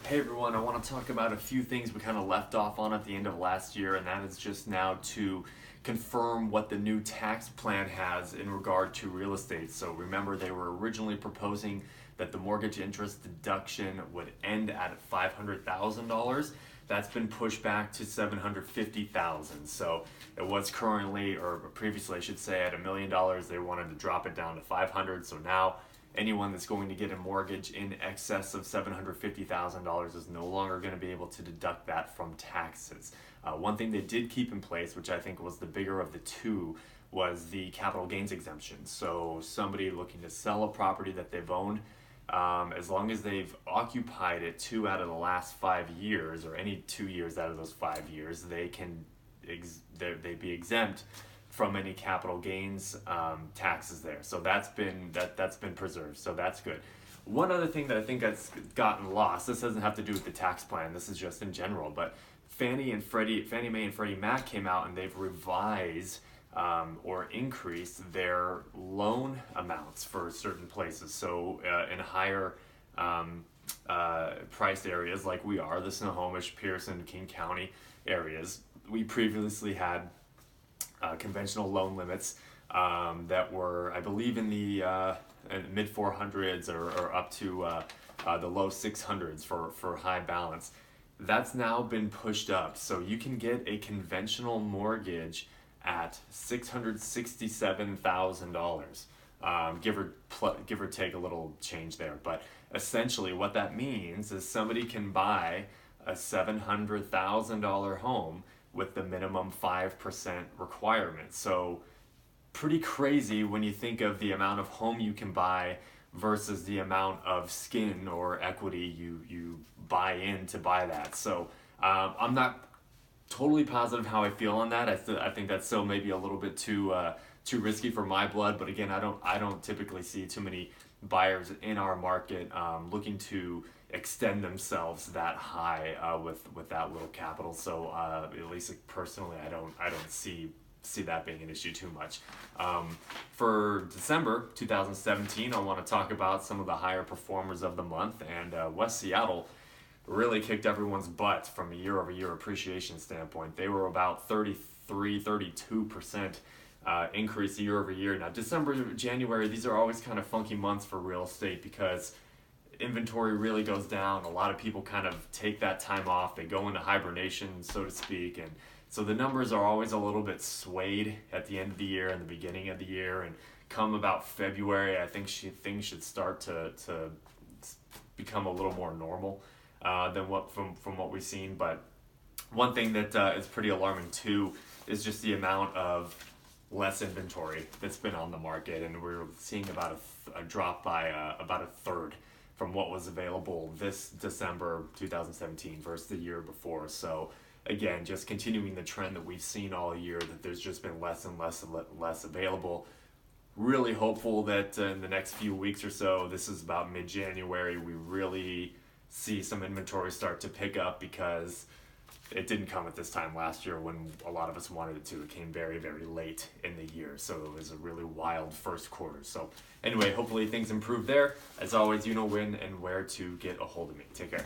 Hey everyone, I want to talk about a few things we kind of left off on at the end of last year, and that is just now to confirm what the new tax plan has in regard to real estate. So remember, they were originally proposing that the mortgage interest deduction would end at $500,000. That's been pushed back to $750,000. So it was currently, or previously I should say, at $1 million. They wanted to drop it down to 500. So now anyone that's going to get a mortgage in excess of $750,000 is no longer going to be able to deduct that from taxes. One thing they did keep in place, which I think was the bigger of the two, was the capital gains exemption. So somebody looking to sell a property that they've owned, as long as they've occupied it 2 out of the last 5 years, or any 2 years out of those 5 years, they can they'd be exempt from any capital gains taxes there. So that's been preserved. So that's good. One other thing that I think that's gotten lost. This doesn't have to do with the tax plan. This is just in general. But Fannie Mae and Freddie Mac came out and they've revised or increased their loan amounts for certain places. So in higher priced areas like we are, the Snohomish, Pearson, King County areas, we previously had conventional loan limits that were, I believe, in the mid 400s or up to the low 600s for high balance. That's now been pushed up, so you can get a conventional mortgage at $667,000, give or take a little change there. But essentially, what that means is somebody can buy a $700,000 home with the minimum 5% requirement. So pretty crazy when you think of the amount of home you can buy versus the amount of skin or equity you buy in to buy that. So I'm not totally positive how I feel on that. I think that's still maybe a little bit too risky for my blood. But again, I don't typically see too many buyers in our market looking to extend themselves that high with that little capital. So at least personally, I don't see that being an issue too much. For December 2017, I want to talk about some of the higher performers of the month, and West Seattle really kicked everyone's butt from a year-over-year appreciation standpoint. They were about 32% increase year over year. Now, December, January, these are always kind of funky months for real estate because inventory really goes down. A lot of people kind of take that time off. They go into hibernation, so to speak, and so the numbers are always a little bit swayed at the end of the year and the beginning of the year. And come about February, I think things should start to become a little more normal than from what we've seen. But one thing that is pretty alarming too is just the amount of less inventory that's been on the market, and we're seeing about a drop by about a third from what was available this December 2017 versus the year before. So again, just continuing the trend that we've seen all year, that there's just been less and less available. Really hopeful that in the next few weeks or so, this is about mid-January, we really see some inventory start to pick up, because it didn't come at this time last year when a lot of us wanted it to. It came very, very late in the year, so it was a really wild first quarter. So anyway, hopefully things improve there. As always, you know when and where to get a hold of me. Take care.